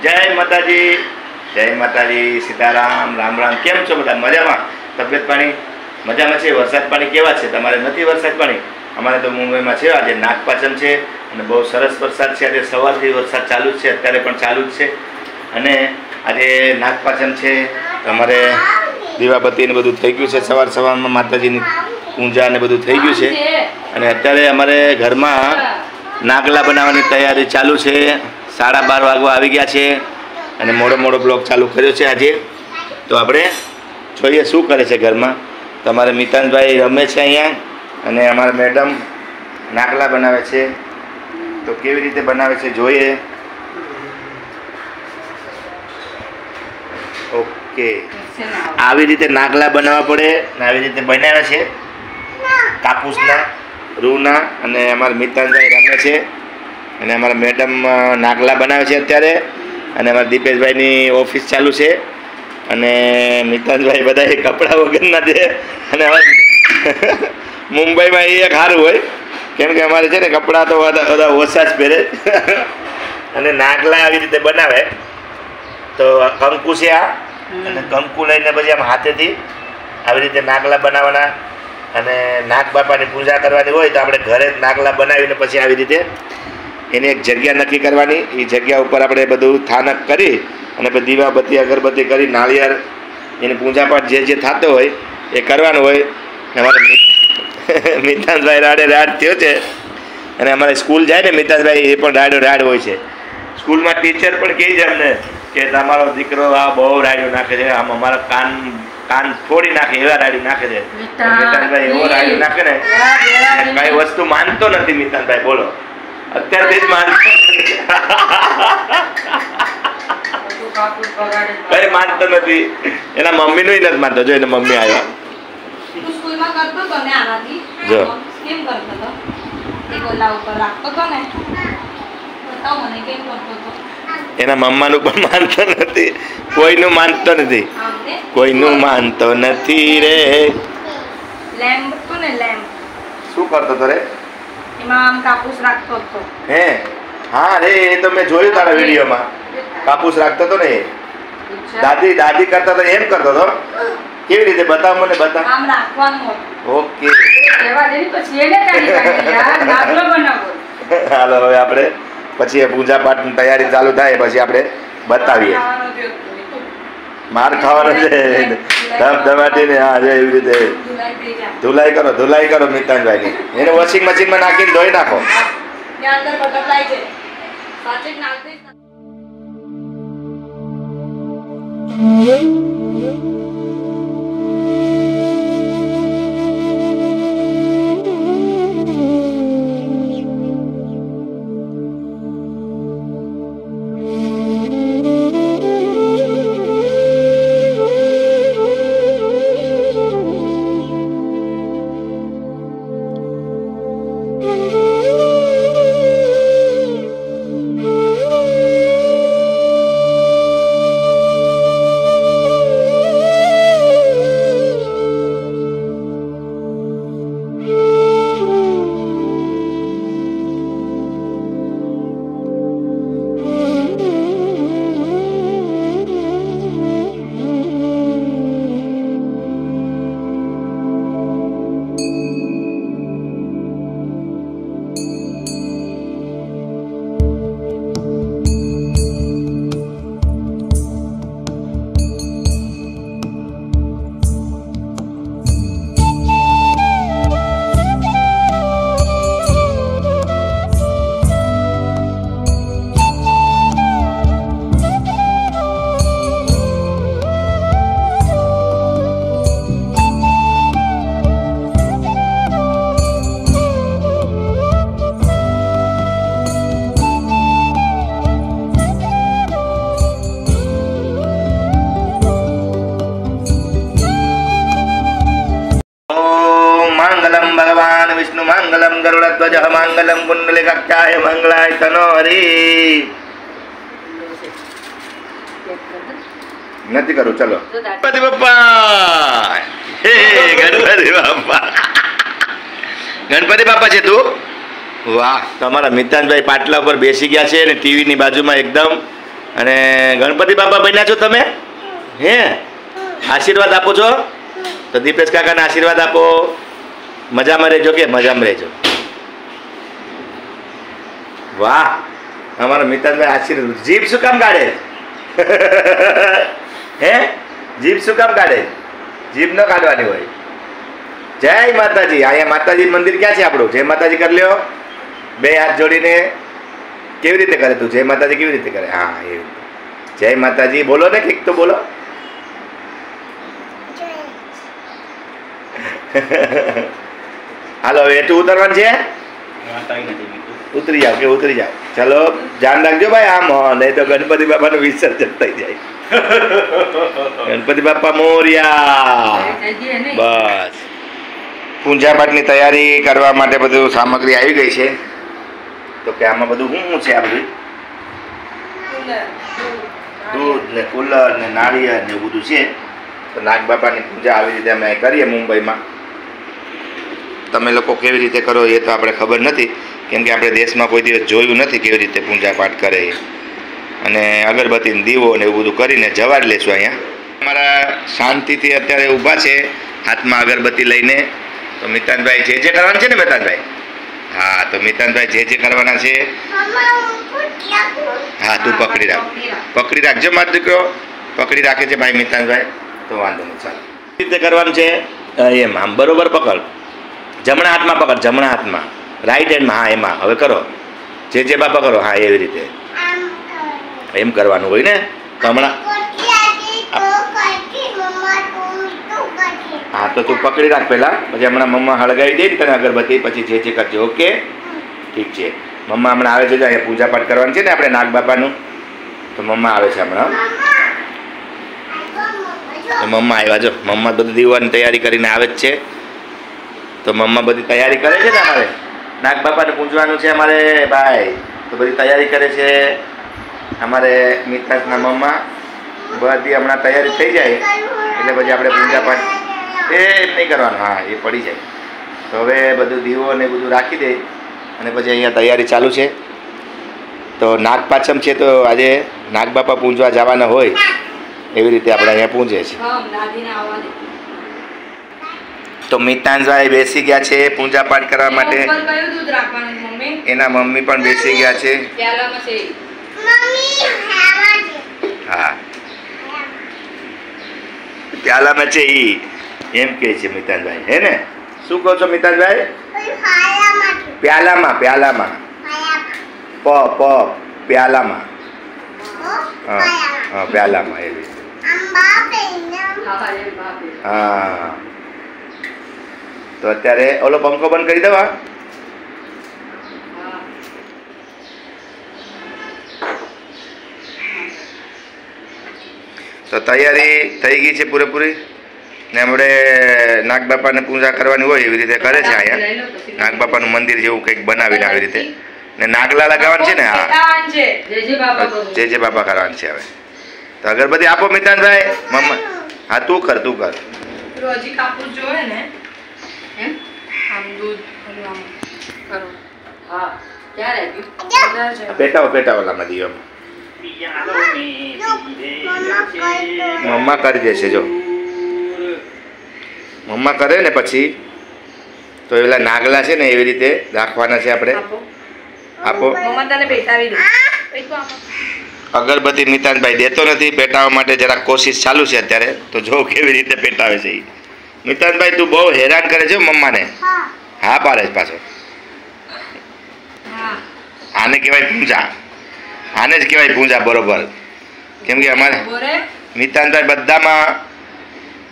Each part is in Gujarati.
જય માતાજી સીતારામ રામ રામ. કેમ છો બધા? મજામાં? તબિયત પાણી મજામાં છે? વરસાદ પાણી કેવા છે? તમારે નથી વરસાદ પાણી? અમારે તો મુંબઈમાં છે. આજે નાગપાંચમ છે અને બહુ સરસ વરસાદ છે. આજે સવારથી વરસાદ ચાલુ જ છે, અત્યારે પણ ચાલુ જ છે. અને આજે નાગપાંચમ છે તો અમારે દીવાબત્તી ને બધું થઈ ગયું છે. સવારમાં માતાજીની પૂજા ને બધું થઈ ગયું છે. અને અત્યારે અમારે ઘરમાં નાગલા બનાવવાની તૈયારી ચાલુ છે. 12:30 વાગવા આવી ગયા છે અને મોડો બ્લોગ ચાલુ કર્યો છે આજે. તો આપણે જોઈએ શું કરે છે ઘરમાં. તો અમારે મિતાનભાઈ રમે છે અહીંયા અને અમારા મેડમ નાગલા બનાવે છે. તો કેવી રીતે બનાવે છે જોઈએ. ઓકે, આવી રીતે નાગલા બનાવવા પડે ને આવી રીતે બનાવે છે કાપૂસના રૂના. અને અમારા મિતાનભાઈ રમે છે અને અમારા મેડમ નાગલા બનાવે છે અત્યારે. અને અમારા દીપેશભાઈની ઓફિસ ચાલુ છે અને મિતાનભાઈ બધા કપડાં વગરના છે. અને મુંબઈમાં એ એક સારું હોય કેમ કે અમારે છે ને કપડાં તો બધા ઓછા જ પહેરે. અને નાગલા આવી રીતે બનાવે તો કંકુ છે આ, અને કંકુ લઈને પછી આમ હાથેથી આવી રીતે નાગલા બનાવવાના. અને નાગ બાપાની પૂજા કરવાની હોય તો આપણે ઘરે જ નાગલા બનાવીને પછી આવી રીતે એની એક જગ્યા નક્કી કરવાની. એ જગ્યા ઉપર આપણે બધું સ્થાનક કરી અને પછી દીવાબત્તી અગરબત્તી કરી નાળિયેર એની પૂજાપાઠ જે થતો હોય એ કરવાનું હોય. અમારે મિતાનભાઈ રાડ થયો છે. અને અમારે સ્કૂલ જાય ને મિતાનભાઈ એ પણ રાડ હોય છે. સ્કૂલમાં ટીચર પણ કહે છે અમને કે તમારો દીકરો આ બહુ રાડ્યો નાખે છે, આમ અમારા કાન ફોડી નાખે એવા રાડ્યું નાખે છે. મિતાનભાઈ એવો રાડ્યું નાખે ને કઈ વસ્તુ માનતો નથી મિતાનભાઈ. બોલો, અત્યારથી જ માનતો કઈ માનતો નથી. એના મમ્મીનું નથી માનતો. જો એના મમ્મી આવ્યા. જો એના મમ્માનું પણ માનતો નથી. કોઈનું માનતો નથી. કોઈનું માનતો નથી રે. શું કરતો તો રે? હે હા રે, એ તો મેં જોયું તારા વિડીયોમાં. કાપૂસ રાખતો હતો ને એ. દાદી કરતા તો એમ કરતો હતો. કેવી રીતે? બતાવ મને, બતાવ. ઓકે, હાલો હવે આપણે પછી પૂજા પાઠની તૈયારી ચાલુ થાય પછી આપણે બતાવીએ. માર ખાવાનો છે ધમધમાટીને. હા જો એવી રીતે ધુલાઈ કરો મિતાનભાઈની. એને વોશિંગ મશીનમાં નાખીને ધોઈ નાખો. ભગવાન વિષ્ણુ મંગલમ ગરુડધ્વજ મંગલમ કુંડલિકાક્ષાય મંગલાય તનો હરી. નથી કરું. ચલો ગણપતિ બાપા. ગણપતિ બાપા છે તું? વાહ, તમારા મિતાનભાઈ પાટલા ઉપર બેસી ગયા છે અને ટીવીની બાજુમાં એકદમ અને ગણપતિ બાપા બન્યા છો તમે? હે, આશીર્વાદ આપો છો? તો દીપેશ કાકાને આશીર્વાદ આપો. મજામાં રહેજો કે મજામાં રહેજો. વાહ, અમારા મિતાનભાઈ આશીર્વાદ. જીભ શું કામ કાઢે? હે, જીભ શું કામ કાઢે? જીભ ન કાઢવાની હોય. જય માતાજી. અહીંયા માતાજી મંદિર ક્યાં છે આપણું? જય માતાજી કરી લ્યો. બે હાથ જોડીને. કેવી રીતે કરે તું? જય માતાજી કેવી રીતે કરે? હા, એવી રીતે. જય માતાજી બોલો ને, કંઈક તો બોલો. હાલો, હવે એટલું ઉતરવાનું છે. ઉતરી જાવ કે ઉતરી જાવ. ચલો, ધ્યાન રાખજો ભાઈ. આમ નહીં તો ગણપતિ બાપાનું વિસર્જન થઈ જાય. ગણપતિ બાપા મોર્યા. બસ, પૂજા પાઠની તૈયારી કરવા માટે બધું સામગ્રી આવી ગઈ છે. તો કે આમાં બધું શું છે? આ બધું દૂધ ને કુલર ને નાળિયેર ને એવું બધું છે. તો નાગ બાપાની પૂજા આવી રીતે અમે કરીએ મુંબઈમાં. તમે લોકો કેવી રીતે કરો એ તો આપણે ખબર નથી, કેમ કે આપણે દેશમાં કોઈ દિવસ જોયું નથી કેવી રીતે પૂજા પાઠ કરે. અને અગરબત્તી દીવો ને એવું બધું કરીને જવા જ લેશું. અહીંયા અમારા શાંતિથી અત્યારે ઊભા છે હાથમાં અગરબત્તી લઈને. તો મિતાનભાઈ જે કરવાનું છે ને મિતાનભાઈ? હા, તો મિતાનભાઈ જે કરવાના છે. હા, તું પકડી રાખ, પકડી રાખજો મારો દીકરો. પકડી રાખે છે ભાઈ મિતાનભાઈ. તો વાંધો નહીં, ચાલો. રીતે કરવાનું છે એમ. આમ બરોબર પકડ. જમણા હાથમાં પકડ, જમણા હાથમાં, રાઈટ હેન્ડમાં. હા, એમાં હવે કરો. જે બાપા કરો. હા, એવી રીતે એમ કરવાનું હોય ને. હમણાં હા, તો તું પકડી રાખ પહેલાં. પછી હમણાં મમ્મા હળગાવી દે ને તને અગરબત્તી. પછી જે કરજો. ઓકે, ઠીક છે. મમ્મા હમણાં આવે છે. જો અહીંયા પૂજા પાઠ કરવાની છે ને આપણે નાગ બાપાનું. તો મમ્મા આવે છે હમણાં. તો મમ્મા આવ્યા. જો મમ્મા બધી દીવાની તૈયારી કરીને આવે જ છે. તો મમ્મા બધી તૈયારી કરે છે ને. અમારે નાગ બાપાને પૂજવાનું છે અમારે ભાઈ. તો બધી તૈયારી કરે છે અમારે મિતાસના મમ્મા. બધી હમણાં તૈયારી થઈ જાય એટલે પછી આપણે પૂજા પાઠ એ નહીં કરવાનું. હા, એ પડી જાય. તો હવે બધું દીવો ને બધું રાખી દે અને પછી અહીંયા તૈયારી ચાલુ છે. તો નાગ પાંચમ છે, તો આજે નાગ બાપા પૂજવા જવાના હોય એવી રીતે આપણે અહીંયા પૂજે છે. તો મિતાંશભાઈ બેસી ગયા છે પૂજા પાઠ કરવા માટે. એના મમ્મી પણ બેસી ગયા છે. હા, પ્યાલામાં છે ઈ એમ કે છે મિતાંશભાઈ. હે ને? શું કહો છો મિતાંશભાઈ? પ્યાલામાં, પ્યાલામાં. પ્યાલામાં. હા, હા, પ્યાલામાં એવી. હા, તો અત્યારે ઓલો પંખો બંધ કરી દેવા. તો તૈયારી થઈ ગઈ છે પૂરેપૂરી. ને આપણે નાગ બાપાને પૂજા કરવાની હોય એવી રીતે કરે છે અહીંયા. નાગ બાપાનું મંદિર જેવું કંઈક બનાવીને આવી રીતે. ને નાગલા લગાવવાનું છે ને. હા, જે બાપા કરવાનું છે હવે. તો અગરબત્તી આપો મિતાનભાઈ. મમ્મા હા, તું કર, તું કર. પેટાવો, પેટાવો લામાં દીવો. મમ્મા કરી દેશે. જો મમ્મા કરે ને પછી તો એલા નાગલા છે ને એવી રીતે રાખવાના છે આપણે. આપો. અગરબત્તી મિતાનભાઈ દેતો નથી. પેટાવવા માટે જરા કોશિશ ચાલુ છે અત્યારે. તો જો કેવી રીતે પેટાવે છે. મિતાનભાઈ તું બહુ હેરાન કરે છે મમ્માને. હા પાડે છે પાછો. આને કહેવાય પૂજા. આને જ કહેવાય પૂજા બરોબર. કેમ કે અમારે મિતાનભાઈ બધામાં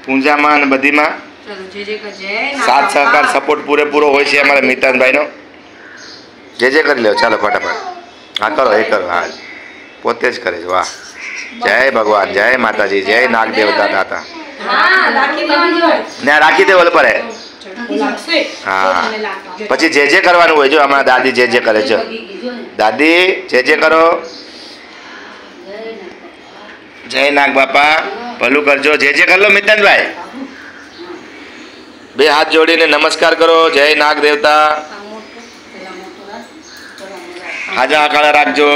પૂજામાં અને બધીમાં સાથ સહકાર સપોર્ટ પૂરેપૂરો હોય છે અમારા મિતાનભાઈનો. જે કરી લો. ચાલો ફટાફટ. હા કરો, એ કરો. હા, પોતે જ કરે છે. વાહ, જય ભગવાન, જય માતાજી, જય નાગ દેવતા દાતા. ને રાખી દે ઓલ પર. હા, પછી જે કરવાનું હોય. જો હમણાં દાદી જે કરે છે. દાદી જે કરો. જય નાગ બાપા, ભલું કરજો. જે કરી લો મિતાનભાઈ. બે હાથ જોડીને નમસ્કાર કરો. જય નાગ દેવતા. હાજા આકાળા રાખજો.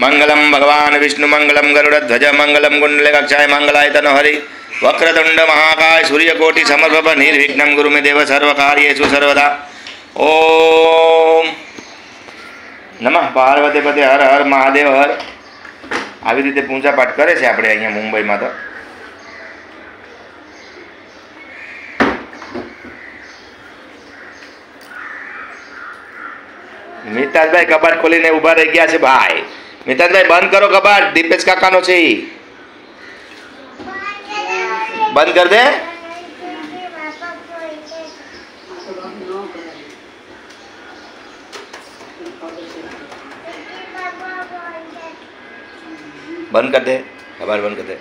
મંગલમ ભગવાન વિષ્ણુ મંગલમ ગરુડધ્વજ મંગલમ કુંડલગક્ષાય મંગલાય તનો હરિ વક્રતુંડ મહાકાય સૂર્યકોટિ સમર્પપ નિર્વિઘ્નમ ગુરુ મે દેવ સર્વકાર્યેષુ સર્વદા. ઓમ નમઃ પાર્વતી પતે હર હર મહાદેવ હર. આવી રીતે પૂજા પાઠ કરે છે આપણે અહીંયા મુંબઈમાં. તો મિતાજભાઈ કબાટ ખોલીને ઊભા રહી ગયા છે ભાઈ. મિતાજભાઈ બંધ કરો કબાટ, દીપેશ કાકાનો છે ઈ. બંધ કર દે. બંધ કર દે કબાટ, બંધ કર દે.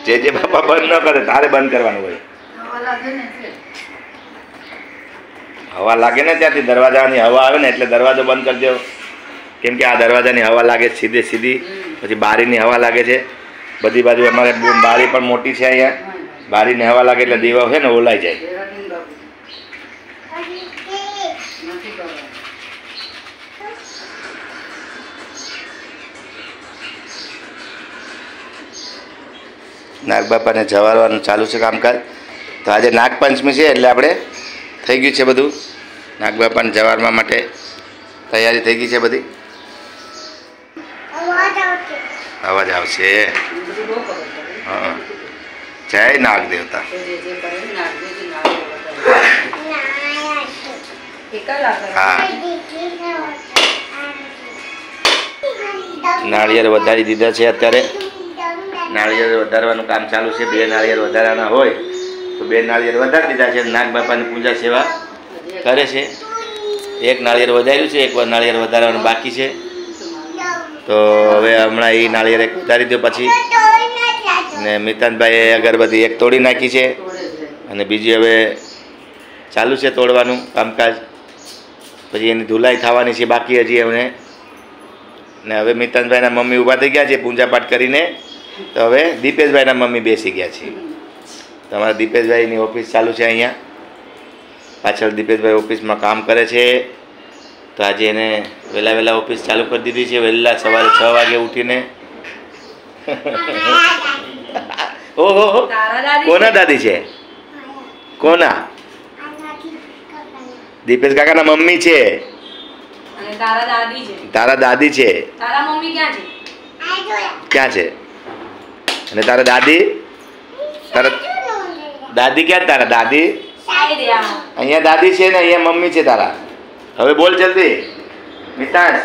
જે બાપા બંધ ન કરે તારે બંધ કરવાનું હોય. હવા લાગે ને ત્યાંથી દરવાજાની હવા આવે ને એટલે દરવાજો બંધ કરી દો. કેમ કે આ દરવાજાની હવા લાગે સીધે સીધી, પછી બારીની હવા લાગે છે બધી બાજુ. અમારે બારી પણ મોટી છે અહીંયા. બારીની હવા લાગે એટલે દીવા છે ને ઓલાઈ જાય. નાગબાપાને જવારવાનું ચાલુ છે કામકાજ. તો આજે નાગપંચમી છે એટલે આપણે થઈ ગયું છે બધું. નાગબાપાને જવારવા માટે તૈયારી થઈ ગઈ છે બધી. અવાજ આવશે. હા, જય નાગ દેવતા. હા, નાળિયેર વધારી દીધા છે અત્યારે. નાળિયેર વધારવાનું કામ ચાલુ છે. 2 નાળિયેર વધારાના હોય તો 2 નાળિયેર વધારી દીધા છે. નાગ બાપાની પૂજા સેવા કરે છે. 1 નાળિયેર વધાર્યું છે, 1 નાળિયેર વધારવાનું બાકી છે. તો હવે હમણાં એ નાળિયેર એક વધારી દો પછી. ને મિતાનભાઈએ અગરબત્તી 1 તોડી નાખી છે અને બીજી હવે ચાલુ છે તોડવાનું કામકાજ. પછી એની ધુલાઈ થવાની છે બાકી હજી એમને. ને હવે મિતાનભાઈના મમ્મી ઊભા થઈ ગયા છે પૂજા પાઠ કરીને. તો હવે દીપેશભાઈના મમ્મી બેસી ગયા છે. તમારા દીપેશભાઈની ઓફિસ ચાલુ છે અહીંયા પાછળ. દીપેશભાઈ ઓફિસમાં કામ કરે છે. તો આજે એને વહેલા ઓફિસ ચાલુ કરી દીધી છે. વહેલા સવારે 6 વાગે ઉઠીને. ઓહો, કોના દાદી છે? કોના? દીપેશ કાકાના મમ્મી છે. તારા દાદી છે. ક્યાં છે? અને તારા દાદી? તારા દાદી ક્યાં? તારા દાદી અહીંયા દાદી છે ને અહીંયા મમ્મી છે તારા. હવે બોલ જલ્દી મિતાંશ,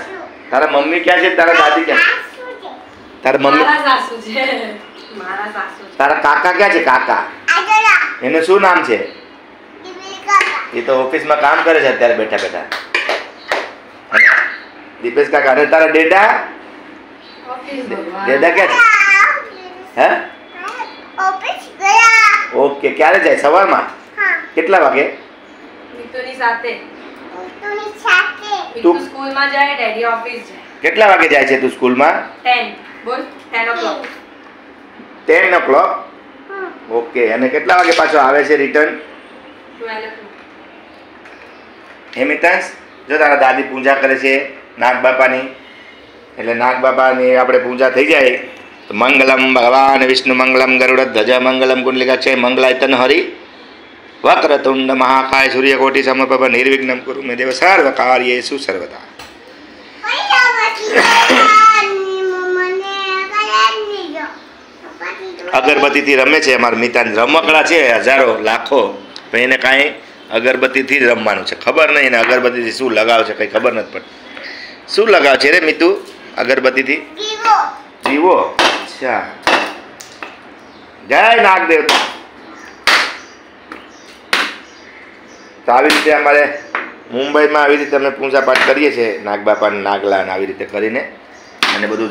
તારા મમ્મી ક્યાં છે? તારા દાદી ક્યાં? તારા મમ્મી, તારા કાકા ક્યાં છે? કાકા એનું શું નામ છે? એ તો ઓફિસમાં કામ કરે છે અત્યારે બેઠા બેઠા. દીપેશ કાકા. અને તારા ડેડા? ડેડા ક્યાં છે? હે? ઓકે. ક્યારે જાય? સવારમાં? કેટલા વાગે? તું સ્કૂલમાં જાય, ડેડી ઓફિસ જાય. કેટલા વાગે જાય છે તું સ્કૂલમાં? 10 o'clock. 10 o'clock. ઓકે. અને કેટલા વાગે પાછો આવે છે રિટર્ન? 12 o'clock. હે મિતાંશ, જો તારા દાદી પૂજા કરે છે નાગ બાપાની. એટલે નાગ બાપાની આપણે પૂજા થઈ જાય તો મંગલમ ભગવાન વિષ્ણુ મંગલમ ગરુડધ્વજ મંગલમ કુંડલિકાક્ષાય મંગલાય તન હરિ વક્રતુંડ મહાકાય સૂર્યકોટિ સમપ્રભ નિર્વિઘ્નમ કુરુ મે દેવ સર્વકાર્યેષુ સર્વદા. અગરબત્તીથી રમે છે અમારા મિતાન. રમકડા છે હજારો લાખો, પણ એને કાંઈ અગરબત્તીથી જ રમવાનું છે. ખબર નહીં એને અગરબત્તીથી શું લગાવ છે, કંઈ ખબર નથી પડતી. શું લગાવ છે રે મિતુ અગરબત્તીથી? જીવો. અચ્છા. જય નાગ દેવતા. તો આવી રીતે અમારે મુંબઈમાં આવી રીતે અમે પૂજા પાઠ કરીએ છીએ નાગ બાપાને, નાગલા ને આવી રીતે કરીને. અને બધું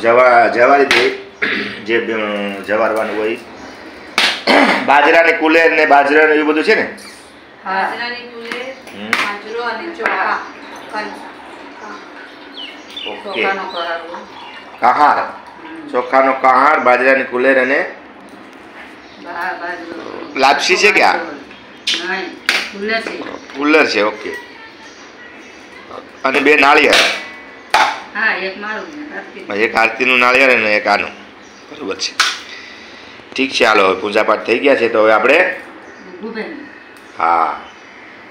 જવારી દે જે જવારવાનું હોય. બાજરાની કુલેર ને બાજરાનું એવું બધું છે ને? બાજરાની કુલેર, બાજરો અને ચોખા. ઓકે. કહાર, ચોખાનો કહાર, બાજરાની કુલેર અને લાપસી છે કે? કુલર છે. ઓકે. અને 2 નાળિયેર. હા એક મારું એક આરતીનું નાળિયેર અને એક આનું. બરાબર છે. ઠીક છે, હાલો હવે પૂજાપાઠ થઈ ગયા છે તો હવે આપણે હા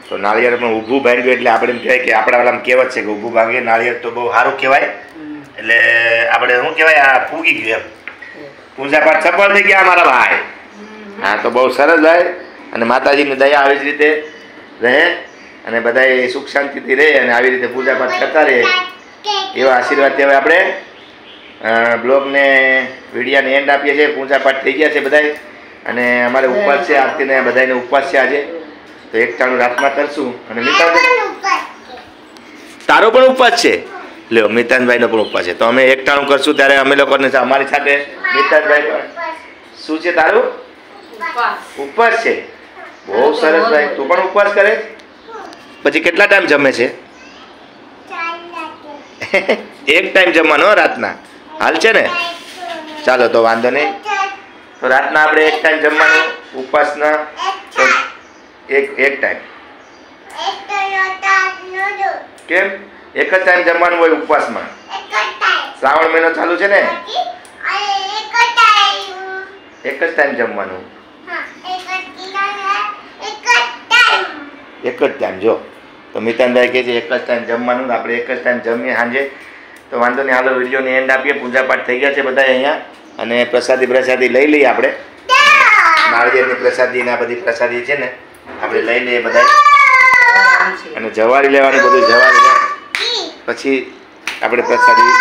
તો નાળિયેરમાં ઊભું ભાંગ્યું એટલે આપણે એમ કહેવાય કે આપણા વાળામાં કહેવત છે કે ઊભું ભાંગે નાળિયેર તો બહુ સારું કહેવાય. એટલે આપણે શું કહેવાય આ ફૂગી ગયું એમ પૂજાપાઠ સફળ થઈ ગયા અમારા ભાઈ. હા તો બહુ સરસ ભાઈ. અને માતાજીની દયા આવી જ રીતે રહે અને બધાએ સુખ શાંતિથી રહે અને આવી રીતે પૂજાપાઠ કરતા રહે એવા આશીર્વાદથી હવે આપણે બ્લોગને વિડીયાને એન્ડ આપીએ છીએ. પૂજાપાઠ થઈ ગયા છે બધાય અને અમારે ઉપવાસ છે. આરતીને બધાને ઉપવાસ છે આજે તો એક ટાણું રાતમાં કરશું. અને તારો પણ ઉપવાસ છે? લ્યો મિતાનભાઈનો પણ ઉપવાસ છે તો અમે એક ટાણું કરશું ત્યારે અમે લોકોને અમારી સાથે મિતાનભાઈ પણ શું છે તારું ઉપવાસ છે? બહુ સરસ ભાઈ. તું પણ ઉપવાસ કરે? પછી કેટલા ટાઈમ જમે છે? એક ટાઈમ જમવાનો રાતના હાલ છે ને? ચાલો તો વાંધો નહીં. તો રાતના આપણે એક ટાઈમ જમવાનું ઉપવાસના એક ટાઈમ કેમ એક જ ટાઈમ જમવાનું હોય ઉપવાસમાં? શ્રાવણ મહિનો ચાલુ છે ને? એક જ ટાઈમ જમવાનું. એક જ ટાઈમ જો તો મિતાનભાઈ કહે છે એક જ ટાઈમ જમવાનું. આપણે એક જ ટાઈમ જમીએ સાંજે તો વાંધો નહીં. હાલો વિડીયોને એન્ડ આપીએ. પૂજાપાઠ થઈ ગયા છે બધા અહીંયા અને પ્રસાદી લઈ લઈએ આપણે. નાળિયેરની પ્રસાદી ને આ બધી પ્રસાદી છે ને આપણે લઈ લઈએ બધા અને જવારી લેવાની બધું જવારી પછી આપણે પ્રસાદી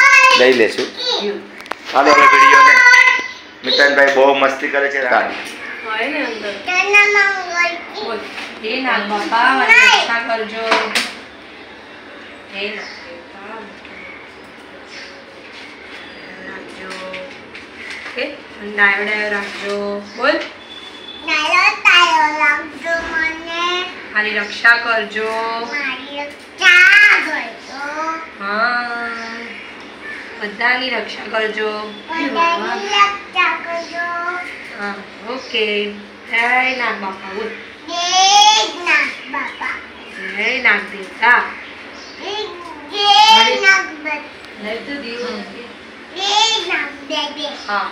લઈ લેશું. હાલો હવે વિડીયોને મિતાનભાઈ બહુ મસ્તી કરે છે. હે નાગ બાપા મારી રક્ષા કરજો. હે રાખજો કે ડાયો રાખજો. બોલ મારી રક્ષા કરજો. હા બધાની રક્ષા કરજો. હા ઓકે. જય નાગ બાપા. બોલ જય નાગ દેવતા. હા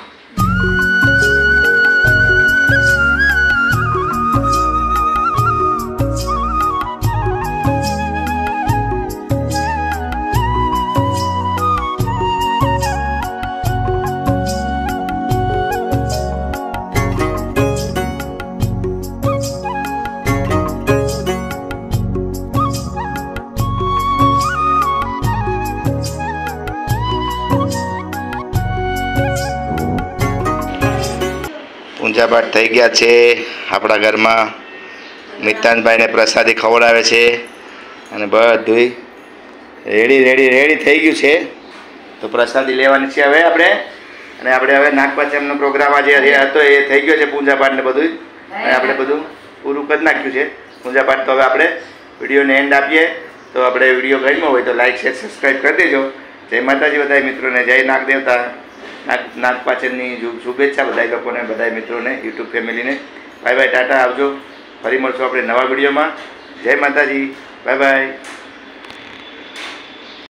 પૂજાપાઠ થઈ ગયા છે આપણા ઘરમાં. મિતાનભાઈને પ્રસાદી ખવડાવે છે અને બધું રેડી થઈ ગયું છે તો પ્રસાદી લેવાની છે હવે આપણે. અને આપણે હવે નાગપાંચમનો પ્રોગ્રામ આજે હતો એ થઈ ગયો છે. પૂજાપાઠ ને બધું અને આપણે બધું પૂરું કરી નાખ્યું છે પૂજાપાઠ. તો હવે આપણે વિડીયોને એન્ડ આપીએ. તો આપણે વિડીયો ગમ્યો હોય તો લાઈક શેર સબસ્ક્રાઈબ કરી દેજો. જય માતાજી બધા મિત્રોને. જય નાગ દેવતા. નાગપાંચમની શુભેચ્છા બધા લોકોને, બધા મિત્રોને, યુટ્યુબ ફેમિલીને. બાય બાય, ટાટા, આવજો. ફરી મળશું આપણે નવા વિડીયોમાં. જય માતાજી, બાય બાય.